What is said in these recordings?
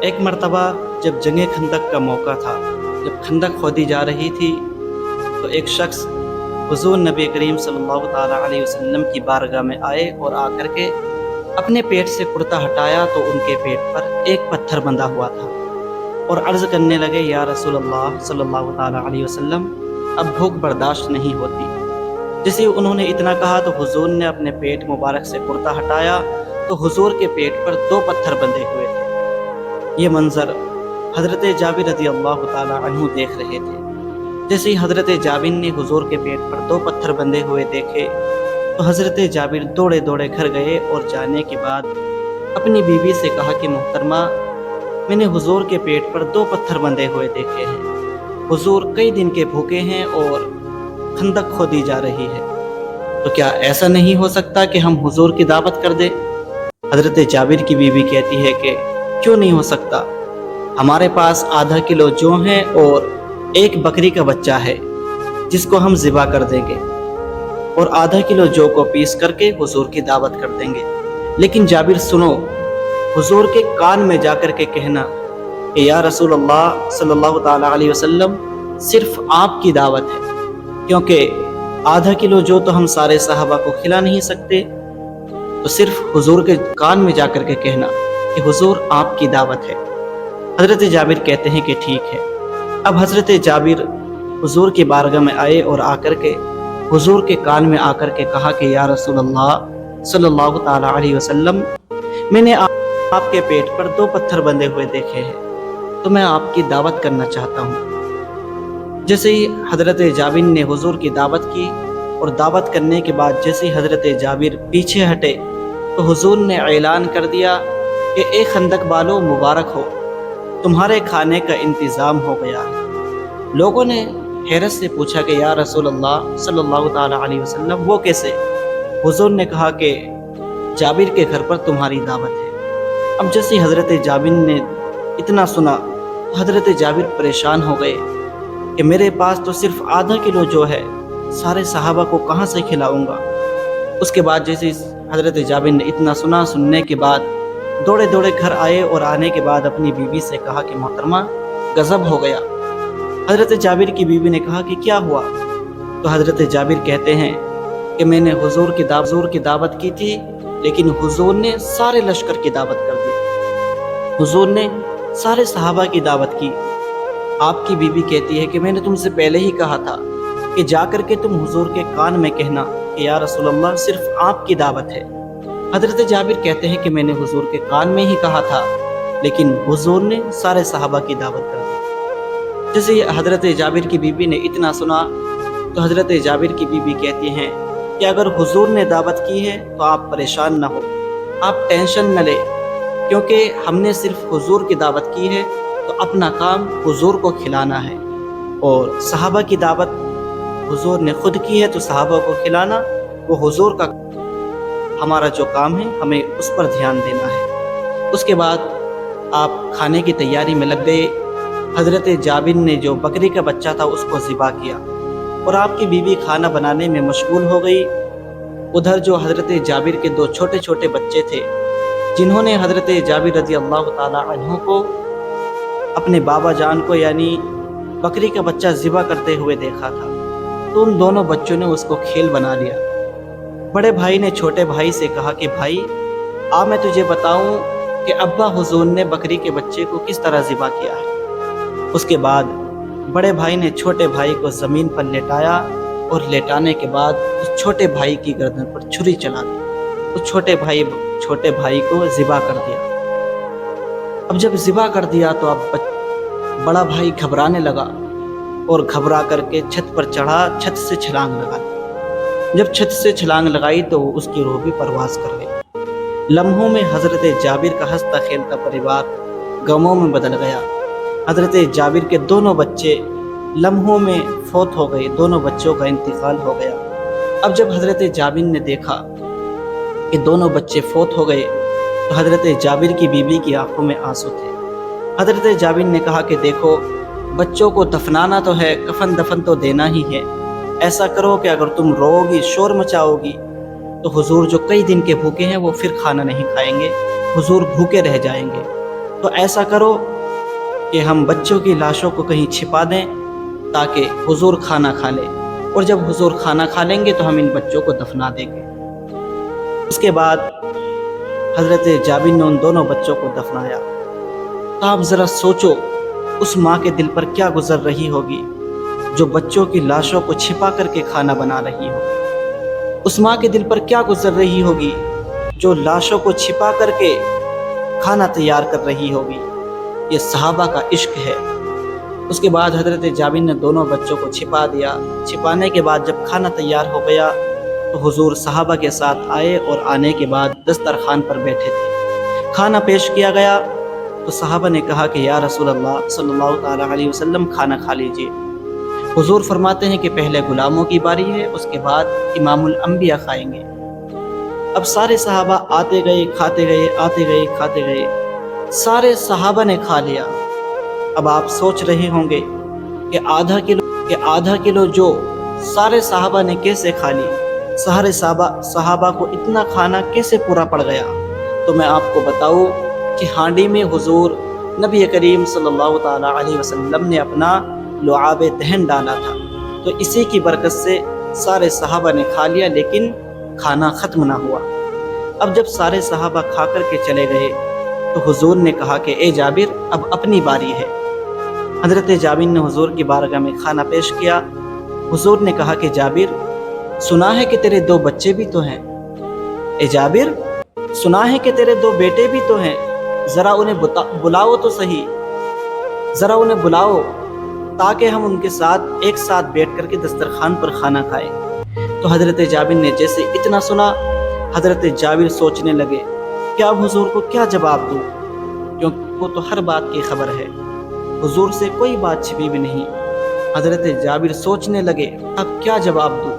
एक मर्तबा जब जंग खंदक का मौका था, जब खंदक खोदी जा रही थी, तो एक शख्स हुज़ूर नबी करीम सल्लल्लाहु ताला अलैहि वसल्लम की बारगाह में आए और आकर के अपने पेट से कुर्ता हटाया तो उनके पेट पर एक पत्थर बंधा हुआ था और अर्ज़ करने लगे, या रसूल अल्लाह सल्लल्लाहु ताला अलैहि वसल्लम, अब भूख बर्दाश्त नहीं होती। जैसे उन्होंने इतना कहा तो हुज़ूर ने अपने पेट मुबारक से कुर्ता हटाया तो हुज़ूर के पेट पर 2 पत्थर बंधे हुए थे। ये मंज़र हज़रत जाबिर रज़ी अल्लाह ताला अन्हु देख रहे थे। जैसे ही हज़रत जाबिर ने हुज़ूर के पेट पर 2 पत्थर बंधे हुए देखे तो हज़रत जाबिर दौड़े दौड़े घर गए और जाने के बाद अपनी बीवी से कहा कि मोहतरमा, मैंने हुज़ूर के पेट पर 2 पत्थर बंधे हुए देखे हैं। हुज़ूर कई दिन के भूखे हैं और खंदक खोदी जा रही है, तो क्या ऐसा नहीं हो सकता कि हम हुज़ूर की दावत कर दें? हज़रत जाबिर की बीवी कहती है कि क्यों नहीं हो सकता, हमारे पास आधा किलो जौ है और एक बकरी का बच्चा है जिसको हम ज़िबा कर देंगे और आधा किलो जौ को पीस करके हुज़ूर की दावत कर देंगे। लेकिन जाबिर सुनो, हुज़ूर के कान में जाकर के कहना कि या रसूल अल्लाह सल्लल्लाहु ताला अलैहि वसल्लम, सिर्फ आपकी दावत है, क्योंकि आधा किलो जौ तो हम सारे सहाबा को खिला नहीं सकते, तो सिर्फ हुज़ूर के कान में जाकर के कहना कि हुज़ूर आपकी दावत है। हज़रत जाबिर कहते हैं कि ठीक है। अब हज़रत जाबिर हुज़ूर की बारगाह में आए और आकर के हुज़ूर के कान में आकर के कहा कि या रसूल अल्लाह सल्लल्लाहु ताला अलैहि वसल्लम, मैंने आपके पेट पर 2 पत्थर बंधे हुए देखे हैं, तो मैं आपकी दावत करना चाहता हूँ। जैसे ही हज़रत जाबिर ने हुज़ूर की दावत की और दावत करने के बाद जैसे ही हज़रत जाबिर पीछे हटे तो हुज़ूर ने ऐलान कर दिया कि ए खंदक वालों, मुबारक हो, तुम्हारे खाने का इंतज़ाम हो गया है। लोगों ने हैरत से पूछा कि या रसूल अल्लाह सल्लल्लाहु ताला अलैहि वसल्लम, वो कैसे? हुज़ूर ने कहा कि जाबिर के घर पर तुम्हारी दावत है। अब जैसे हज़रत जाबिर ने इतना सुना तो हज़रत जाबिर परेशान हो गए कि मेरे पास तो सिर्फ आधा किलो जो है, सारे सहाबा को कहाँ से खिलाऊंगा। उसके बाद जैसे हज़रत जाबिर ने इतना सुना, सुनने के बाद दौड़े दौड़े घर आए और आने के बाद अपनी बीवी से कहा कि मोहतरमा, गज़ब हो गया। हज़रत जाबिर की बीवी ने कहा कि क्या हुआ? तो हज़रत जाबिर कहते हैं कि मैंने हुज़ूर की दावत की थी, लेकिन हुज़ूर ने सारे लश्कर की दावत कर दी, हुज़ूर ने सारे सहाबा की दावत की। आपकी बीवी कहती है कि मैंने तुमसे पहले ही कहा था कि जाकर के तुम हुज़ूर के कान में कहना कि या रसूल अल्लाह, सिर्फ आपकी दावत है। हज़रत जाबिर कहते हैं कि मैंने हुज़ूर के कान में ही कहा था, लेकिन हुज़ूर ने सारे सहाबा की दावत कर दी। जैसे हज़रत जाबिर की बीवी ने इतना सुना तो हज़रत जाबिर की बीवी कहती हैं कि अगर हुज़ूर ने दावत की है तो आप परेशान ना हो, आप टेंशन न लें, क्योंकि हमने सिर्फ हुज़ूर की दावत की है तो अपना काम हुज़ूर को खिलाना है, और सहाबा की दावत हुज़ूर ने खुद की है तो सहाबा को खिलाना वो हुज़ूर का, हमारा जो काम है हमें उस पर ध्यान देना है। उसके बाद आप खाने की तैयारी में लग गए। हज़रत जाबिर ने जो बकरी का बच्चा था उसको ज़िबा किया और आपकी बीवी खाना बनाने में मशगूल हो गई। उधर जो हज़रत जाबिर के 2 छोटे छोटे बच्चे थे, जिन्होंने हज़रत जाबिर रज़ी अल्लाह ताला अन्हु को, अपने बाबा जान को, यानी बकरी का बच्चा ज़िबा करते हुए देखा था, तो उन दोनों बच्चों ने उसको खेल बना लिया। बड़े भाई ने छोटे भाई से कहा कि भाई, आ मैं तुझे बताऊं कि अब्बा हुज़ूर ने बकरी के बच्चे को किस तरह ज़िबा किया है। उसके बाद बड़े भाई ने छोटे भाई को ज़मीन पर लेटाया और लेटाने के बाद उस छोटे भाई की गर्दन पर छुरी चला दी। उस छोटे भाई को ज़िबा कर दिया। अब जब ज़िबा कर दिया तो अब बड़ा भाई घबराने लगा और घबरा करके छत पर चढ़ा, छत से छलांग लगा दी। जब छत से छलांग लगाई तो उसकी रूह भी परवास कर गई। लम्हों में हज़रत जाबिर का हंसता खेलता परिवार गमों में बदल गया। हज़रत जाबिर के दोनों बच्चे लम्हों में फौत हो गए, दोनों बच्चों का इंतकाल हो गया। अब जब हज़रत जाबिर ने देखा कि दोनों बच्चे फौत हो गए तो हज़रत जाबिर की बीवी की आंखों में आंसू थे। हज़रत जाबिर ने कहा कि देखो, बच्चों को दफनाना तो है, कफन दफन तो देना ही है। ऐसा करो कि अगर तुम रोओगी, शोर मचाओगी, तो हुजूर जो कई दिन के भूखे हैं वो फिर खाना नहीं खाएंगे, हुजूर भूखे रह जाएंगे। تو ایسا کرو کہ ہم بچوں کی لاشوں کو کہیں چھپا دیں تاکہ حضور کھانا کھا لیں، اور جب حضور کھانا کھا لیں گے تو ہم ان بچوں کو دفنا دیں گے۔ اس کے بعد حضرت جابر نے ان دونوں بچوں کو دفنایا۔ تو آپ ذرا سوچو اس ماں کے دل پر کیا گزر رہی ہوگی جو بچوں کی لاشوں کو چھپا کر کے کھانا بنا رہی ہوگی۔ اس ماں کے دل پر کیا گزر رہی ہوگی جو لاشوں کو چھپا کر کے کھانا تیار کر رہی ہوگی۔ یہ صحابہ کا عشق ہے۔ اس کے بعد حضرت جابر نے دونوں بچوں کو چھپا دیا۔ چھپانے کے بعد جب کھانا تیار ہو گیا تو حضور صحابہ کے ساتھ آئے، اور آنے کے بعد دسترخوان پر بیٹھے تھے۔ کھانا پیش کیا گیا تو صحابہ نے کہا کہ یا رسول اللہ صلی اللہ تعالیٰ علیہ وسلم کھانا کھا لیجئے۔ حضور فرماتے ہیں کہ پہلے غلاموں کی باری ہے، اس کے بعد امام الانبیاء کھائیں گے۔ اب سارے صحابہ آتے گئے، کھاتے گئے، آتے گئے، کھاتے گئے، سارے صحابہ نے کھا لیا۔ اب آپ سوچ رہے ہوں گے کہ آدھا کلو جو سارے صحابہ نے کیسے کھا لی، سارے صحابہ کو اتنا کھانا کیسے پورا پڑ گیا؟ تو میں آپ کو بتاؤں کہ ہانڈی میں حضور نبی کریم صلی اللہ تعالیٰ علیہ وسلم نے اپنا لعاب دہن ڈالا تھا، تو اسی کی برکت سے سارے صحابہ نے کھا لیا، لیکن کھانا ختم نہ ہوا۔ اب جب سارے صحابہ کھا کر کے چلے گئے تو حضور نے کہا کہ اے جابر اب اپنی باری ہے۔ حضرت جابر نے حضور کی بارگاہ میں کھانا پیش کیا۔ حضور نے کہا کہ جابر سنا ہے کہ تیرے 2 بچے بھی تو ہیں۔ اے جابر سنا ہے کہ تیرے 2 بیٹے بھی تو ہیں، ذرا انہیں بلاؤ تو صحیح، ذرا انہیں بلاؤ تاکہ ہم ان کے ساتھ ایک ساتھ بیٹھ کر کے دسترخوان پر کھانا کھائیں۔ تو حضرت جابر نے جیسے اتنا سنا، حضرت جابر سوچنے لگے کہ اب حضور کو کیا جواب دوں، کیونکہ وہ تو ہر بات کی خبر ہے، حضور سے کوئی بات چھپی بھی نہیں۔ حضرت جابر سوچنے لگے اب کیا جواب دوں،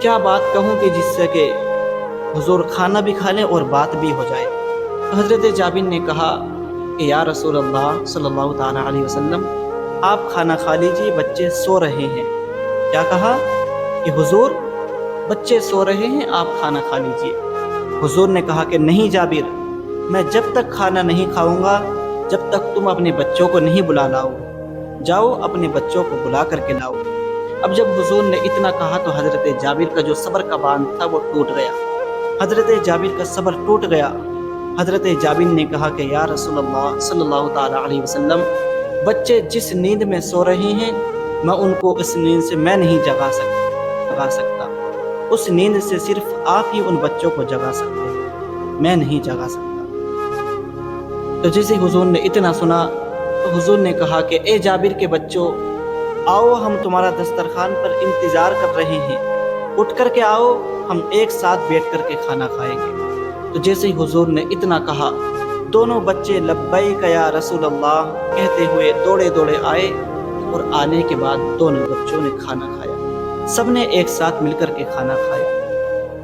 کیا بات کہوں کہ جس سے کہ حضور کھانا بھی کھا لیں اور بات بھی ہو جائے۔ تو حضرت جابر نے کہا کہ یا رسول اللہ صلی اللہ تعالیٰ علیہ وسلم آپ کھانا کھا لیجئے، بچے سو رہے ہیں۔ کیا کہا کہ حضور بچے سو رہے ہیں، آپ کھانا کھا لیجئے۔ حضور نے کہا کہ نہیں جابر، میں جب تک کھانا نہیں کھاؤں گا جب تک تم اپنے بچوں کو نہیں بلا لاؤ، جاؤ اپنے بچوں کو بلا کر کے لاؤ۔ اب جب حضور نے اتنا کہا تو حضرت جابر کا جو صبر کا باندھ تھا وہ ٹوٹ گیا۔ حضرت جابر کا صبر ٹوٹ گیا۔ حضرت جابر نے کہا کہ یا رسول اللہ صلی اللہ تعالیٰ علیہ وسلم بچے جس نیند میں سو رہے ہیں میں ان کو اس نیند سے میں نہیں جگا سکتا، اس نیند سے صرف آپ ہی ان بچوں کو جگا سکتے ہیں، میں نہیں جگا سکتا۔ تو جیسے حضور نے اتنا سنا تو حضور نے کہا کہ اے جابر کے بچوں آؤ، ہم تمہارا دسترخوان پر انتظار کر رہے ہیں، اٹھ کر کے آؤ، ہم ایک ساتھ بیٹھ کر کے کھانا کھائیں گے۔ تو جیسے ہی حضور نے اتنا کہا دونوں بچے لبیک یا رسول اللہ کہتے ہوئے دوڑے دوڑے آئے، اور آنے کے بعد دونوں بچوں نے کھانا کھایا، سب نے ایک ساتھ مل کر کے کھانا کھایا۔